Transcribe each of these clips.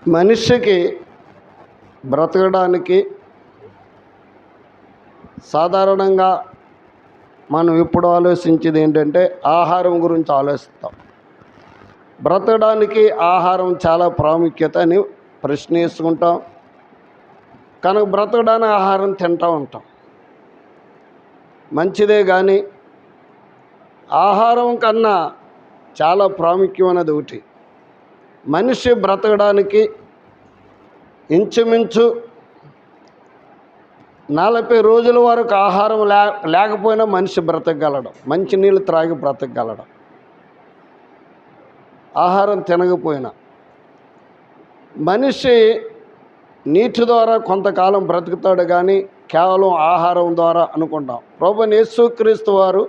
మనిషికి బ్రతకడానికి సాధారణంగా మనం ఇప్పుడు ఆలోచించేది ఏంటంటే ఆహారం గురించి ఆలోచిస్తాం. బ్రతకడానికి ఆహారం చాలా ప్రాముఖ్యత అని ప్రశ్న వేసుకుంటాం. కనుక బ్రతకడానికి ఆహారం తింటూ ఉంటాం. మంచిదే, కానీ ఆహారం కన్నా చాలా ప్రాముఖ్యమైనది ఒకటి. మనిషి బ్రతకడానికి ఇంచుమించు 40 రోజుల వరకు ఆహారం లేకపోయినా మనిషి బ్రతకగలడం, మంచినీళ్ళు త్రాగి బ్రతకగలడం. ఆహారం తినకపోయినా మనిషి నీటి ద్వారా కొంతకాలం బ్రతుకుతాడు, కానీ కేవలం ఆహారం ద్వారా అనుకుంటాం. ప్రభువైన యేసుక్రీస్తు వారు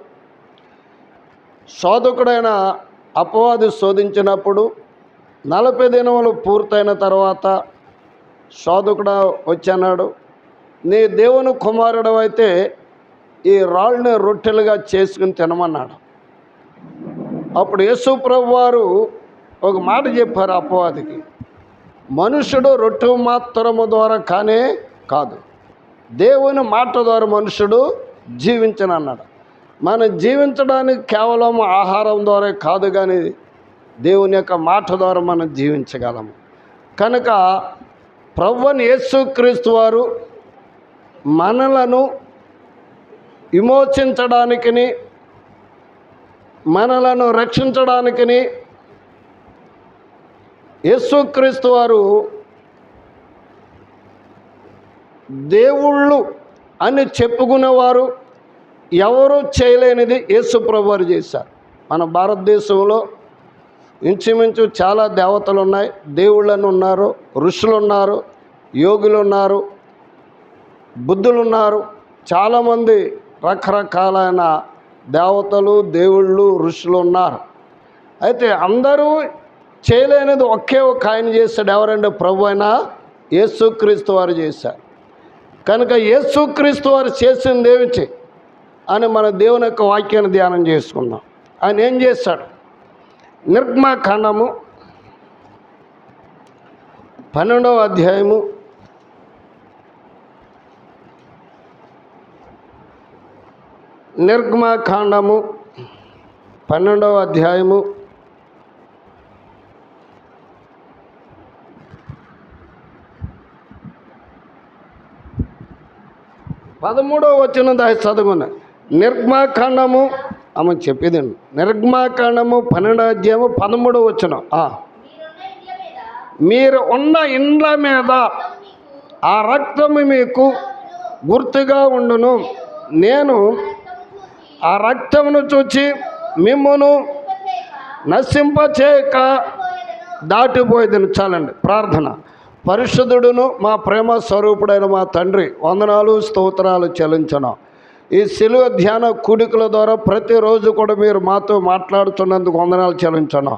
శోధకుడైన అపవాది శోధించినప్పుడు 40 దినములు పూర్తయిన తర్వాత శోధకుడు వచ్చన్నాడు, నీ దేవుని కుమారుడు అయితే ఈ రాళ్ళని రొట్టెలుగా చేసుకుని తినమన్నాడు. అప్పుడు యేసు ప్రభు వారు ఒక మాట చెప్పారు అపవాదికి, మనుషుడు రొట్టె మాత్రము ద్వారా కానే కాదు, దేవుని మాట ద్వారా మనుషుడు జీవించనన్నాడు. మనం జీవించడానికి కేవలం ఆహారం ద్వారా కాదు, కానీ దేవుని యొక్క మాట ద్వారా మనం జీవించగలము. కనుక ప్రభువైన యేసుక్రీస్తు వారు మనలను విమోచించడానికిని మనలను రక్షించడానికిని యేసుక్రీస్తు వారు దేవుళ్ళు అని చెప్పుకునేవారు ఎవరు చేయలేనిది యేసు ప్రభు వారు చేశారు. మన భారతదేశంలో ఇంచుమించు చాలా దేవతలు ఉన్నాయి, దేవుళ్ళని ఉన్నారు, ఋషులు ఉన్నారు, యోగులు ఉన్నారు, బుద్ధులు ఉన్నారు. చాలామంది రకరకాలైన దేవతలు, దేవుళ్ళు, ఋషులు ఉన్నారు. అయితే అందరూ చేయలేనిది ఒకే ఒక ఆయన చేశాడు. ఎవరంటే ప్రభు అయిన యేసుక్రీస్తు వారు చేశారు. కనుక యేసుక్రీస్తు వారు చేసింది ఏమిటి అని మన దేవుని యొక్క వాక్యాన్ని ధ్యానం చేసుకుందాం. ఆయన ఏం చేశాడు? నిర్గమకాండము 12వ అధ్యాయము 12వ అధ్యాయము 13వ వచనం దాని చదువుకున్నా. నిర్గమకాండము ఆమె చెప్పేదండి. నిర్గమకాండము 12వ అధ్యాయము 13వ వచనం. మీరు ఉన్న ఇండ్ల మీద ఆ రక్తము మీకు గుర్తుగా ఉండును, నేను ఆ రక్తమును చూచి మిమ్మును నశింపచేయక దాటిపోయేదని. చాలండి. ప్రార్థన. పరిశుద్ధుడును మా ప్రేమ స్వరూపుడైన మా తండ్రి, వందనాలు స్తోత్రాలు చెల్లించును. ఈ శిలువ ధ్యాన కూడికల ద్వారా ప్రతిరోజు కూడా మీరు మాతో మాట్లాడుతున్నందుకు వందనాలు చెల్లించును.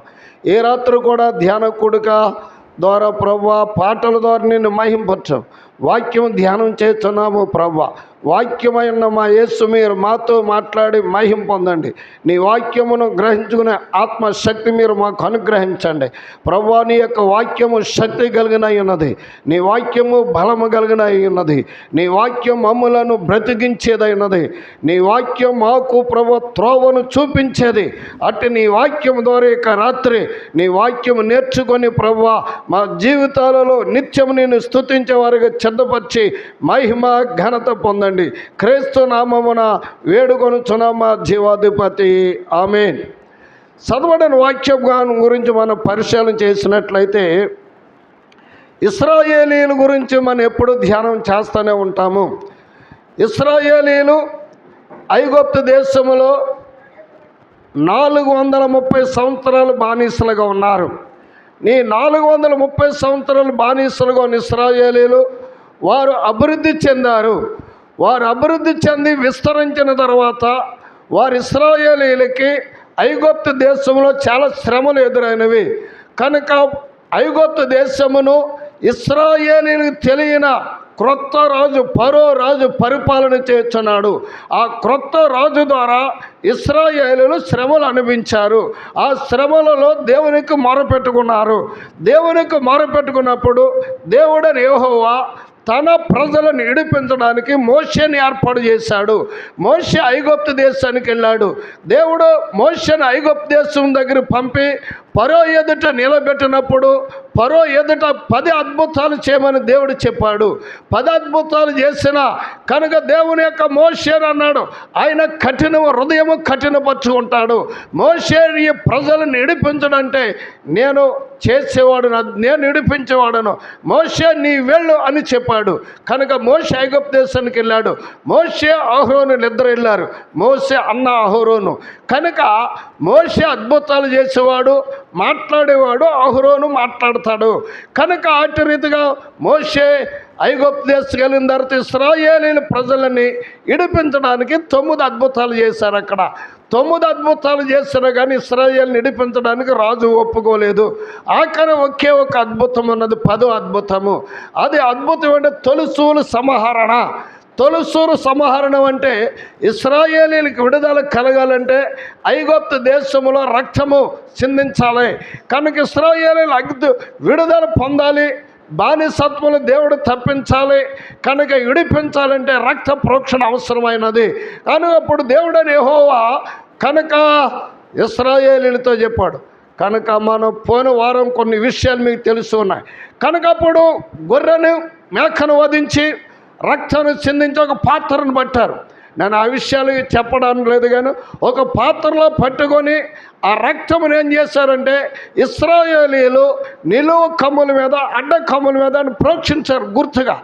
ఏ రాత్రి కూడా ధ్యాన కూడిక ద్వారా ప్రభువా పాటల ద్వారా నిన్ను మహింపరచు, వాక్యం ధ్యానం చేస్తున్నాము ప్రభువా. వాక్యమైన మా యేసు మీరు మాతో మాట్లాడి మహిమ పొందండి. నీ వాక్యమును గ్రహించుకునే ఆత్మశక్తి మీరు మాకు అనుగ్రహించండి ప్రభువా. నీ యొక్క వాక్యము శక్తి కలిగిన ఉన్నది, నీ వాక్యము బలము కలిగిన ఉన్నది, నీ వాక్యం మమ్ములను బ్రతికించేదైనది, నీ వాక్యం మాకు ప్రభు త్రోవను చూపించేది. అట్టి నీ వాక్యం ద్వారా ఇక రాత్రి నీ వాక్యము నేర్చుకొని ప్రభువా మా జీవితాలలో నిత్యం నేను స్తుతించే వారిగా సిద్ధపరిచి మహిమ ఘనత పొందండి. క్రీస్తు నామమున వేడుకొనుచున్నాము మా జీవాధిపతి, ఆమేన్. చదవబడిన వాక్యం గురించి మనం పరిశీలన చేసినట్లయితే ఇశ్రాయేలీల గురించి మనం ఎప్పుడు ధ్యానం చేస్తూనే ఉంటాము. ఇశ్రాయేలీలు ఐగుప్తు దేశంలో 430 సంవత్సరాలు బానిసలుగా ఉన్నారు. ఈ 430 సంవత్సరాలు బానిసలుగా ఉన్న ఇశ్రాయేలీలు వారు అభివృద్ధి చెందారు. వారు అభివృద్ధి చెంది విస్తరించిన తర్వాత వారు ఇశ్రాయేలీలకి ఐగుప్తు దేశంలో చాలా శ్రమలు ఎదురైనవి. కనుక ఐగుప్తు దేశమును ఇశ్రాయేలీలకు తెలియన క్రొత్త రాజు ఫరో రాజు పరిపాలన చేస్తున్నాడు. ఆ క్రొత్త రాజు ద్వారా ఇశ్రాయేలీయులు శ్రమలు అనుభవించారు. ఆ శ్రమలలో దేవునికి మొరపెట్టుకున్నారు. దేవునికి మొరపెట్టుకున్నప్పుడు దేవుడని యెహోవా తన ప్రజలను విడిపించడానికి మోషేని ఏర్పాటు చేశాడు. మోషే ఐగుప్తు దేశానికి వెళ్ళాడు. దేవుడు మోషేని ఐగుప్తు దేశం దగ్గర పంపి ఫరో ఎదుట నిలబెట్టినప్పుడు ఫరో ఎదుట 10 అద్భుతాలు చేయమని దేవుడు చెప్పాడు. 10 అద్భుతాలు చేసిన కనుక దేవుని యొక్క మోషేని అన్నాడు, ఆయన హృదయము కఠినపరుచుకుంటాడు. మోషే ఈ ప్రజలను విడిపించడంటే నేను చేసేవాడు, నేను విడిపించేవాడను, మోషే నీ వెళ్ళు అని చెప్పాడు. కనుక మోషే ఐగుప్తు దేశానికి వెళ్ళాడు. మోషే అహరోను ఇద్దరు వెళ్ళారు. మోషే అన్న అహరోను. కనుక మోషే అద్భుతాలు చేసేవాడు, మాట్లాడేవాడు, అహరోను మాట్లాడతాడు. కనుక అటు రీతిగా మోషే ఐగుప్తు దేశం వెళ్ళిన తర్వాత ఇశ్రాయేలీయుల ప్రజలని విడిపించడానికి 9 అద్భుతాలు చేశారు. అక్కడ 9 అద్భుతాలు చేసినా కానీ ఇశ్రాయేలుని విడిపించడానికి రాజు ఒప్పుకోలేదు. ఆఖరి ఒకే ఒక అద్భుతం ఉన్నది, 10వ అద్భుతము. అది అద్భుతం అంటే తొలుసూలు సంహరణ. తొలుసూరు సంహరణం అంటే ఇశ్రాయేలీయులకు విడుదల కలగాలంటే ఐగుప్తు దేశంలో రక్తము చిందించాలి. కనుక ఇశ్రాయేలీయులు విడుదల పొందాలి, బానిసత్వములు దేవుడు తప్పించాలి. కనుక విడిపించాలంటే రక్త ప్రోక్షణ అవసరమైనది. కనుక అప్పుడు దేవుడని యెహోవా కనుక ఇశ్రాయేలీయులతో చెప్పాడు. కనుక మనం పోయిన వారం కొన్ని విషయాలు మీకు తెలుసు ఉన్నాయి. కనుక అప్పుడు గొర్రెను మేకను వధించి రక్తాన్ని చిందించి ఒక పాత్రను పట్టారు. నేను ఆ విషయాలు చెప్పడానికి లేదు, కానీ ఒక పాత్రలో పట్టుకొని ఆ రక్తమును ఏం చేశారంటే ఇశ్రాయేలీయులు నిలువు కమ్ముల మీద అడ్డ కమ్ముల మీద ప్రోక్షించారు గుర్తుగా.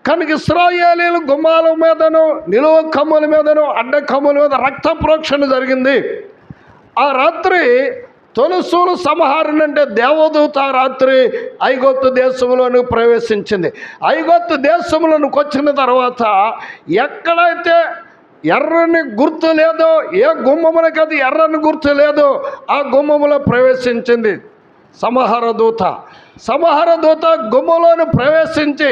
కనుక ఇశ్రాయేలీయులు గుమ్మాల మీదను నిలువు కమ్ముల మీదను అడ్డ కమ్ముల మీద రక్త ప్రోక్షణ జరిగింది. ఆ రాత్రి తొలుసూలు సంహరణ అంటే దేవదూత రాత్రి ఐగుప్తు దేశంలోనికి ప్రవేశించింది. ఐగుప్తు దేశంలోనికి వచ్చిన తర్వాత ఎక్కడైతే ఎర్రని గుర్తు లేదో, ఏ గుమ్మములకి అది ఎర్రని గుర్తు లేదో ఆ గుమ్మములో ప్రవేశించింది సంహరదూత. సంహరదూత గుమ్మలోని ప్రవేశించి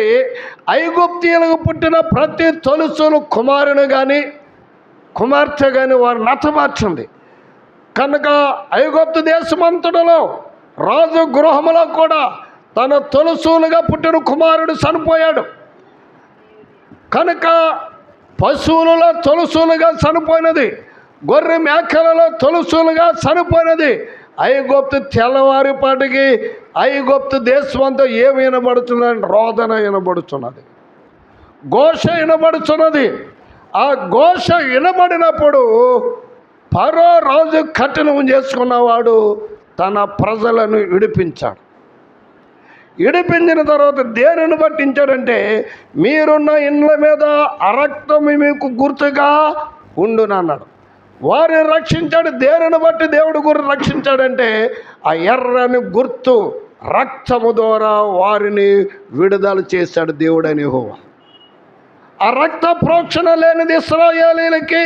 ఐగుప్తీయులకు పుట్టిన ప్రతి తొలుసూలు కుమారుని కానీ కుమార్తె కానీ వారు నతమార్చింది. కనుక ఐగుప్తు దేశమంతటలో రాజు గృహములో కూడా తన తొలుసూలుగా పుట్టిన కుమారుడు చనిపోయాడు. కనుక పశువులలో తొలుసూలుగా చనిపోయినది, గొర్రె మేకలలో తొలుసూలుగా చనిపోయినది. ఐగుప్తు తెల్లవారిపాటికి ఐగుప్తు దేశం అంతా ఏమి వినబడుతుందని రోదన వినబడుతున్నది, ఘోష వినబడుతున్నది. ఆ ఘోష వినబడినప్పుడు ఫరో రాజు కఠినం చేసుకున్నవాడు తన ప్రజలను విడిపించాడు. విడిపించిన తర్వాత దేనిని పట్టించాడంటే మీరున్న ఇండ్ల మీద అరక్తము మీకు గుర్తుగా ఉండునన్నాడు. వారిని రక్షించాడు. దేనిని బట్టి దేవుడు గురి రక్షించాడంటే ఆ ఎర్రని గుర్తు రక్తము ద్వారా వారిని విడుదల చేశాడు దేవుడని యెహోవా. ఆ రక్త ప్రోక్షణ లేనిది ఇశ్రాయేలీయులకి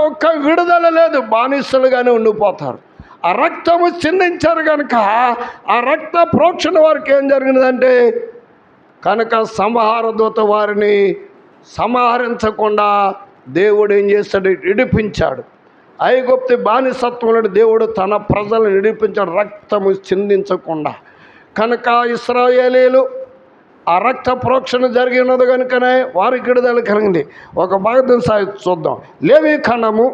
ఒక్క విడుదల లేదు, బానిసలుగానే ఉండిపోతారు. ఆ రక్తము చిందించారు కనుక ఆ రక్త ప్రోక్షణ వారికి ఏం జరిగినదంటే కనుక సంహారదూత వారిని సంహరించకుండా దేవుడు ఏం చేస్తాడు, విడిపించాడు. ఐగుప్తు బానిసత్వంలో దేవుడు తన ప్రజలను విడిపించాడు రక్తము చిందించకుండా. కనుక ఇశ్రాయేలీయులు ఆ రక్త ప్రోక్షణ జరిగినది కనుకనే వారికి విడుదల కలిగింది. ఒక భాగం చూద్దాం. లేవీకాండము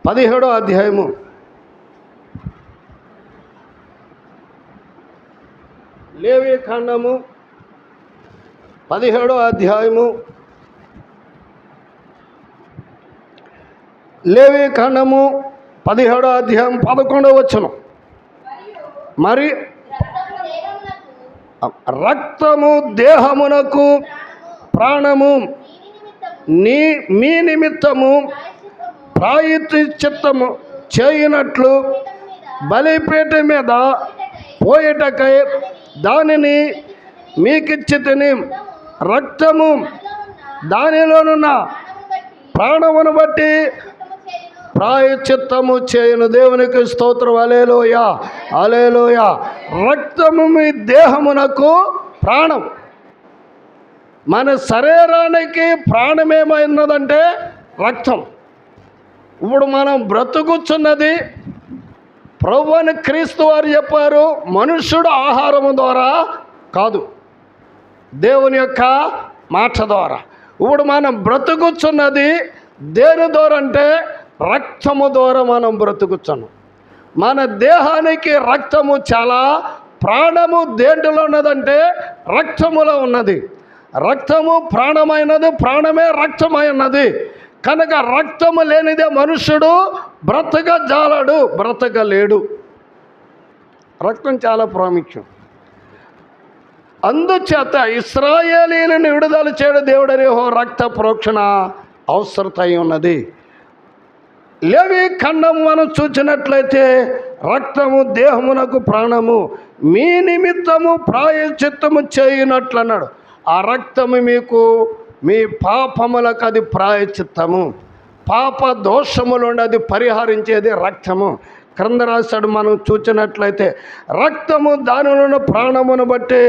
17వ అధ్యాయము 17వ అధ్యాయము లేవీకాండము 17వ అధ్యాయం 11వ వచనం. మరి రక్తము దేహమునకు ప్రాణము, మీ నిమిత్తము ప్రాయశ్చిత్తము చేయనట్లు బలిపీఠం మీద పోయేటకై దానిని మీకిచ్చితిని. రక్తము దానిలోనున్న ప్రాణమును బట్టి ప్రాయశ్చిత్తము చేయను. దేవునికి స్తోత్రం. హల్లెలూయా, హల్లెలూయా. రక్తము మీ దేహమునకు ప్రాణం. మన శరీరానికి ప్రాణమేమైనదంటే రక్తం. ఇప్పుడు మనం బ్రతుకుచున్నది, ప్రభువైన క్రీస్తు వారు చెప్పారు, మనుష్యుడు ఆహారము ద్వారా కాదు, దేవుని యొక్క మాట ద్వారా. ఇప్పుడు మనం బ్రతుకుచున్నది దేని ద్వారా అంటే రక్తము ద్వారా మనం బ్రతుకుచున్నాం. మన దేహానికి రక్తము చాలా ప్రాణము దేంట్లో ఉన్నదంటే రక్తములో ఉన్నది. రక్తము ప్రాణమైనది, ప్రాణమే రక్తమైనది. కనుక రక్తము లేనిదే మనుష్యుడు బ్రతకజాలడు, బ్రతకలేడు. రక్తం చాలా ప్రాముఖ్యం. అందుచేత ఇశ్రాయేలీయులను విడుదల చేయడం దేవుడని రక్త ప్రోక్షణ అవసరత అయి ఉన్నది. లేవి ఖండం మనం చూసినట్లయితే రక్తము దేహమునకు ప్రాణము, మీ నిమిత్తము ప్రాయశ్చిత్తము చేయనట్లు అన్నాడు. ఆ రక్తము మీకు మీ పాపములకు అది ప్రాయశ్చిత్తము, పాప దోషములుండి అది పరిహరించేది రక్తము. క్రింద రాశాడు, మనం చూసినట్లయితే రక్తము దానిలో ఉన్న ప్రాణమును బట్టి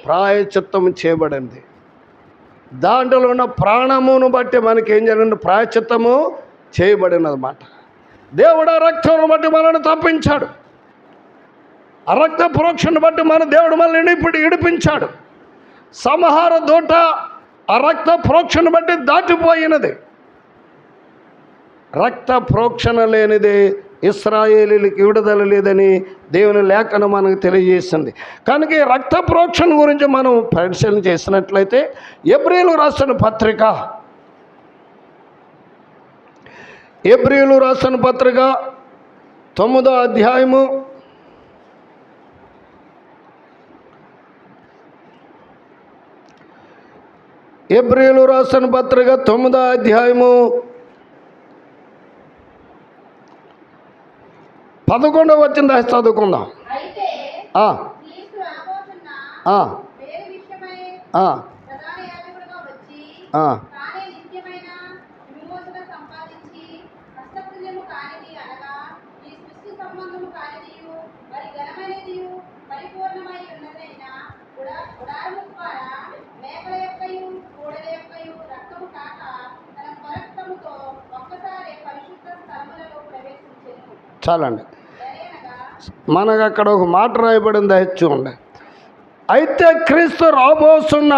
ప్రాయశ్చిత్తము చేయబడింది. దాంట్లో ఉన్న ప్రాణమును బట్టి మనకి ఏం జరిగింది? ప్రాయశ్చిత్తము చేయబడినదన్నమాట. దేవుడు ఆ రక్తమును బట్టి మనల్ని తప్పించాడు. ఆ రక్త ప్రోక్షను బట్టి మన దేవుడు మనల్ని ఇప్పుడు ఇడిపించాడు. సంహార దూట ఆ రక్త ప్రోక్షను బట్టి దాటిపోయినది. రక్త ప్రోక్షణ లేనిది ఇశ్రాయేలీయులకు విడుదల లేదని దేవుని లేఖనం మనకు తెలియజేసింది. కనుక ఈ రక్త ప్రోక్షణ గురించి మనం పరిశీలన చేసినట్లయితే ఎబ్రీయులు రాసిన పత్రిక, ఎబ్రీయులు రాసిన పత్రిక 9వ అధ్యాయము 9వ అధ్యాయము 11వ వచనం చదువుకుందాం. చాలండి. మనకు అక్కడ ఒక మాట రాయబడింది, చూడండి. అయితే క్రీస్తు రాబోతున్న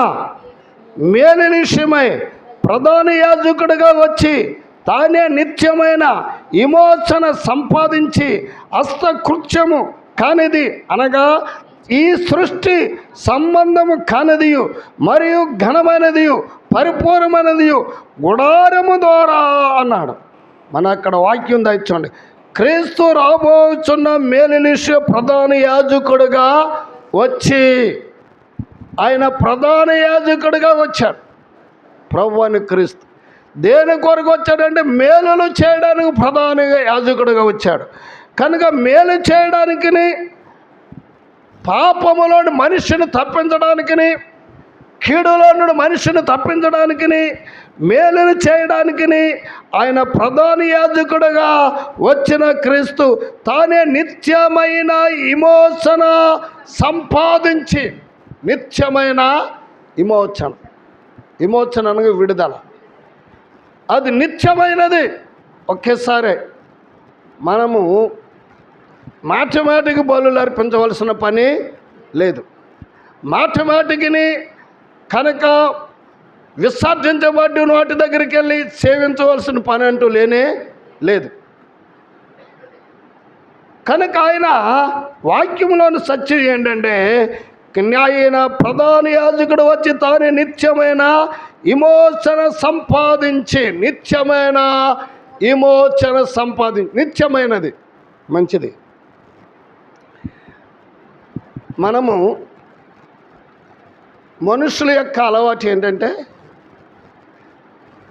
మేలు విషయమై ప్రధాన యాజకుడిగా వచ్చి తానే నిత్యమైన విమోచన సంపాదించి హస్తకృత్యము కానిది అనగా ఈ సృష్టి సంబంధము కానిదియు మరియు ఘనమైనదియు పరిపూర్ణమైనదియు గుడారము ద్వారా అన్నాడు. మన అక్కడ వాక్యం దాచండి. క్రీస్తు రాబోచున్న మేలునిష ప్రధాన యాజకుడుగా వచ్చి, ఆయన ప్రధాన యాజకుడిగా వచ్చాడు. ప్రభువైన క్రీస్తు దేని కొరకు వచ్చాడంటే మేలులు చేయడానికి ప్రధాన యాజకుడిగా వచ్చాడు. కనుక మేలు చేయడానికి, పాపములోని మనిషిని తప్పించడానికి, కీడులో నుండి మనిషిని తప్పించడానికి, మేలును చేయడానికి ఆయన ప్రధాన యాజకుడుగా వచ్చిన క్రీస్తు తానే నిత్యమైన విమోచన సంపాదించి, నిత్యమైన విమోచన అనగా విడుదల, అది నిత్యమైనది. ఒకేసారి మనము మాటిమాటికి బలులు అర్పించవలసిన పని లేదు. మాటిమాటికిని కనుక విసర్జించబడిన వాటి దగ్గరికి వెళ్ళి సేవించవలసిన పని అంటూ లేనే లేదు. కనుక ఆయన వాక్యంలోని సత్యం ఏంటంటే, ఆయన ప్రధాన యాజకుడు వచ్చి తానే నిత్యమైన విమోచన సంపాదించి, నిత్యమైన విమోచన నిత్యమైనది మంచిది. మనము మనుషుల యొక్క అలవాటు ఏంటంటే,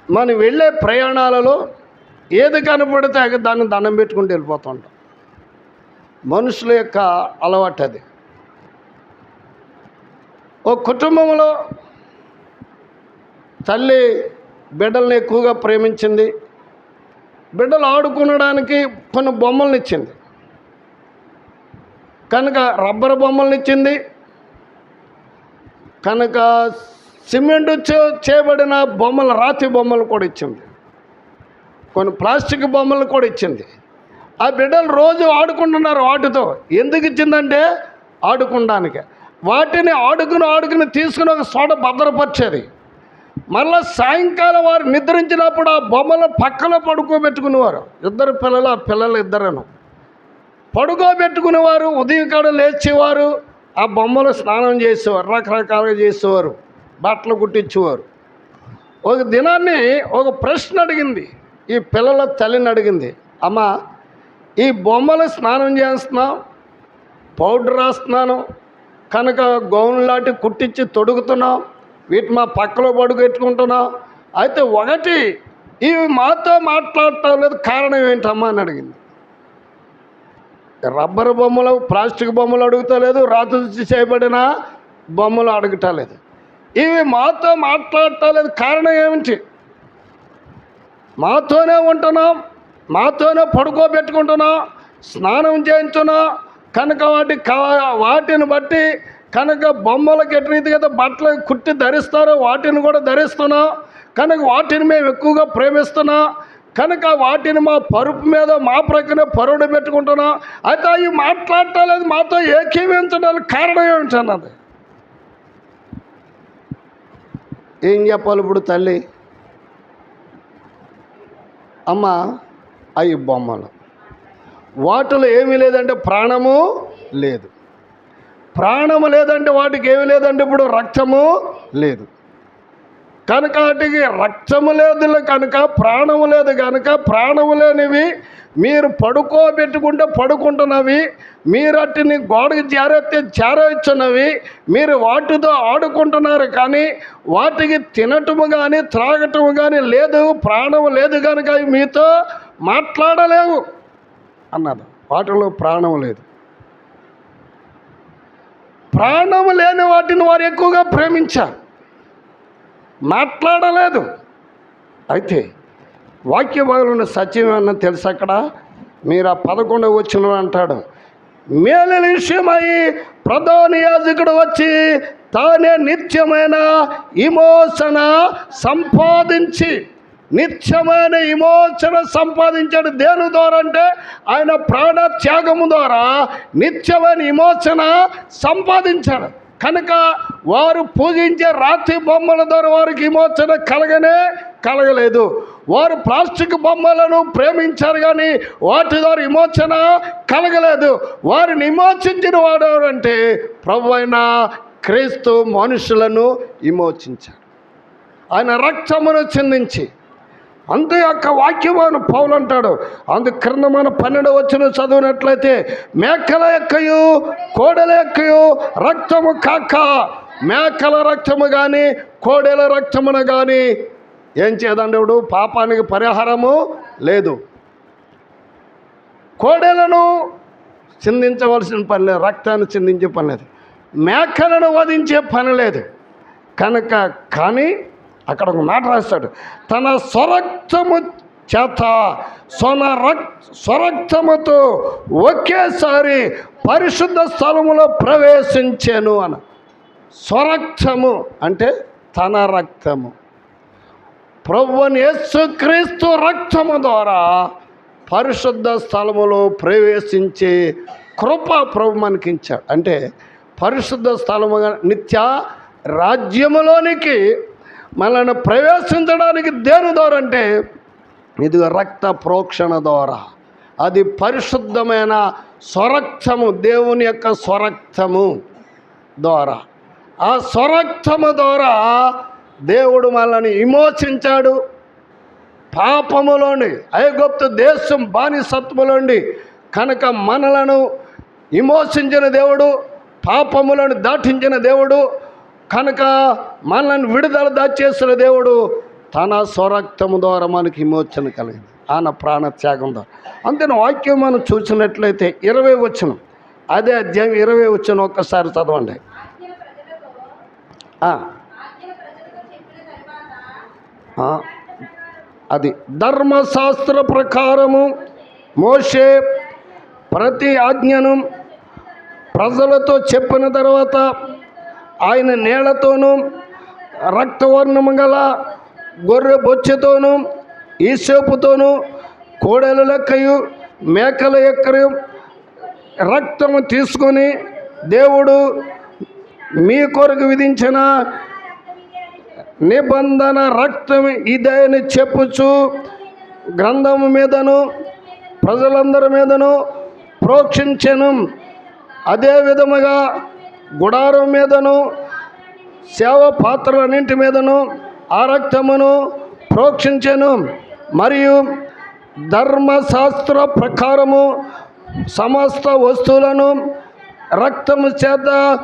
మనం వెళ్ళే ప్రయాణాలలో ఏది కనపడితే దాన్ని దండం పెట్టుకుంటూ వెళ్ళిపోతూ ఉంటాం. మనుషుల యొక్క అలవాటు అది. ఓ కుటుంబంలో తల్లి బిడ్డల్ని ఎక్కువగా ప్రేమించింది, బిడ్డలు ఆడుకునడానికి కొన్ని బొమ్మలను ఇచ్చింది. కనుక రబ్బర్ బొమ్మలను ఇచ్చింది, కనుక సిమెంట్ చేయబడిన బొమ్మలు, రాతి బొమ్మలు కూడా ఇచ్చింది, కొన్ని ప్లాస్టిక్ బొమ్మలు కూడా ఇచ్చింది. ఆ బిడ్డలు రోజు ఆడుకుంటున్నారు వాటితో. ఎందుకు ఇచ్చిందంటే ఆడుకోవడానికి. వాటిని ఆడుకుని తీసుకుని ఒక చోట భద్రపరిచేది. మళ్ళీ సాయంకాలం వారు నిద్రించినప్పుడు ఆ బొమ్మలు పక్కన పడుకోబెట్టుకునేవారు. ఇద్దరు పిల్లలు, ఆ పిల్లలు ఇద్దరును పడుకోబెట్టుకునేవారు. ఉదయం కాడ లేచేవారు, ఆ బొమ్మలు స్నానం చేసేవారు, రకరకాలుగా చేసేవారు, బట్టలు కుట్టించేవారు. ఒక దినాన్ని ఒక ప్రశ్న అడిగింది, ఈ పిల్లల తల్లిని అడిగింది, అమ్మ ఈ బొమ్మలు స్నానం చేస్తున్నాం, పౌడర్ రాస్తున్నాను, కనుక గౌన్ లాంటి కుట్టించి తొడుగుతున్నాం, వీటి మా పక్కలో పడుకెట్టుకుంటున్నాం, అయితే ఒకటి ఇవి మాతో మాట్లాడటం లేదు, కారణం ఏంటమ్మా అని అడిగింది. రబ్బర్ బొమ్మలు, ప్లాస్టిక్ బొమ్మలు అడుగుతలేదు, రాతి చేయబడిన బొమ్మలు అడగటలేదు. ఇవి మాతో మాట్లాడటలేదు, కారణం ఏమిటి? మాతోనే ఉంటున్నాం, మాతోనే పడుకోబెట్టుకుంటున్నాం, స్నానం చేయించున్నాం, కనుక వాటిని బట్టి కనుక బొమ్మలకు ఎటు రీతిగా బట్టలు కుట్టి ధరిస్తారో వాటిని కూడా ధరిస్తున్నాం, కనుక వాటిని మేము ఎక్కువగా ప్రేమిస్తున్నాం, కనుక వాటిని మా పరుపు మీద మా ప్రక్కనే పరుడు పెట్టుకుంటున్నాం, అయితే అవి మాట్లాడటం లేదు, మాతో ఏకీవించడానికి కారణం ఏమిటన్నది. ఏం చెప్పాలి ఇప్పుడు తల్లి? అమ్మ అవి బొమ్మలు, వాటిలో ఏమీ లేదంటే ప్రాణము లేదు. ప్రాణము లేదంటే వాటికి ఏమి లేదంటే ఇప్పుడు రక్తము లేదు. కనుక వాటికి రక్తము లేదు, కనుక ప్రాణము లేదు. కనుక ప్రాణము లేనివి మీరు పడుకోబెట్టుకుంటే పడుకుంటున్నవి, మీరు వాటిని గోడకి చేరవచ్చున్నవి, మీరు వాటితో ఆడుకుంటున్నారు, కానీ వాటికి తినటము కానీ త్రాగటము కానీ లేదు, ప్రాణము లేదు, కనుక అవి మీతో మాట్లాడలేవు అన్నది. వాటిలో ప్రాణం లేదు. ప్రాణము లేని వాటిని వారు ఎక్కువగా ప్రేమించారు, మాట్లాడలేదు. అయితే వాక్య భాగంలో సత్యం అన్న తెలుసు. అక్కడ మీరు ఆ 11వ వచనం అంటాడు, మేలు విషయమై ప్రధాన యాజకుడు వచ్చి తానే నిత్యమైన విమోచన సంపాదించి, నిత్యమైన విమోచన సంపాదించాడు. దేని ద్వారా అంటే ఆయన ప్రాణ త్యాగము ద్వారా నిత్యమైన విమోచన సంపాదించాడు. కనుక వారు పూజించే రాతి బొమ్మల ద్వారా వారికి విమోచన కలగలేదు. వారు ప్లాస్టిక్ బొమ్మలను ప్రేమించారు, కానీ వాటి ద్వారా విమోచన కలగలేదు. వారిని విమోచించిన వాడు ఎవరంటే ప్రభువైన క్రీస్తు మనుషులను విమోచించాడు, ఆయన రక్తమును చిందించి. అంతే యొక్క వాక్యమైన పౌలు అంటాడు. అందు క్రింద మన 12వ వచనం చదివినట్లయితే, మేకల యొక్కయు కోడెల యొక్కయు రక్తము కాక, మేకల రక్తము కానీ కోడెల రక్తమును కానీ ఏం చేయదండి ఇప్పుడు పాపానికి పరిహారము లేదు. కోడెలను చిందించవలసిన పని లేదు, రక్తాన్ని చిందించే పని లేదు, మేకలను వధించే పని లేదు. కనుక కానీ అక్కడ ఒక మాట రాస్తాడు, తన స్వరక్తము చేత స్వరక్తముతో ఒకేసారి పరిశుద్ధ స్థలములో ప్రవేశించాను అని. స్వరక్తము అంటే తన రక్తము, ప్రభువుని యేసుక్రీస్తు రక్తము ద్వారా పరిశుద్ధ స్థలములో ప్రవేశించే కృప ప్రభు మనకించాడు. అంటే పరిశుద్ధ స్థలముగా నిత్య రాజ్యములోనికి మనల్ని ప్రవేశించడానికి దేని ద్వారా అంటే ఇది రక్త ప్రోక్షణ ద్వారా. అది పరిశుద్ధమైన స్వరక్తము, దేవుని యొక్క స్వరక్తము ద్వారా. ఆ స్వరక్తము ద్వారా దేవుడు మనల్ని విమోచించాడు. పాపములోని ఐగుప్తు దేశం బానిసత్వములోండి కనుక మనలను విమోచించిన దేవుడు, పాపములను దాటించిన దేవుడు, కనుక మనల్ని విడుదల దాచేసిన దేవుడు తన స్వరక్తము ద్వారా మనకి విమోచన కలిగింది, ఆయన ప్రాణత్యాగం ద్వారా. అంతేనా వాక్యం మనం చూసినట్లయితే 20వ వచనం, అదే అధ్యాయం 20వ వచనం ఒక్కసారి చదవండి. అది ధర్మశాస్త్ర ప్రకారము మోషే ప్రతి ఆజ్ఞను ప్రజలతో చెప్పిన తర్వాత ఆయన నీళ్లతోనూ రక్తవర్ణము గల గొర్రె బొచ్చెతోనూ ఈసోపుతోనూ కోడెల లెక్కయు మేకల ఎక్కయు రక్తము తీసుకొని దేవుడు మీ కొరకు విధించిన నిబంధన రక్తం ఇదే అని చెప్పుచు గ్రంథము మీదను ప్రజలందరి మీదను ప్రోక్షించెను. అదే విధముగా గుడారం మీదను సేవ పాత్రలన్నింటి మీదను ఆ రక్తమును ప్రోక్షించెను. మరియు ధర్మశాస్త్ర ప్రకారము సమస్త వస్తువులను రక్తము చేత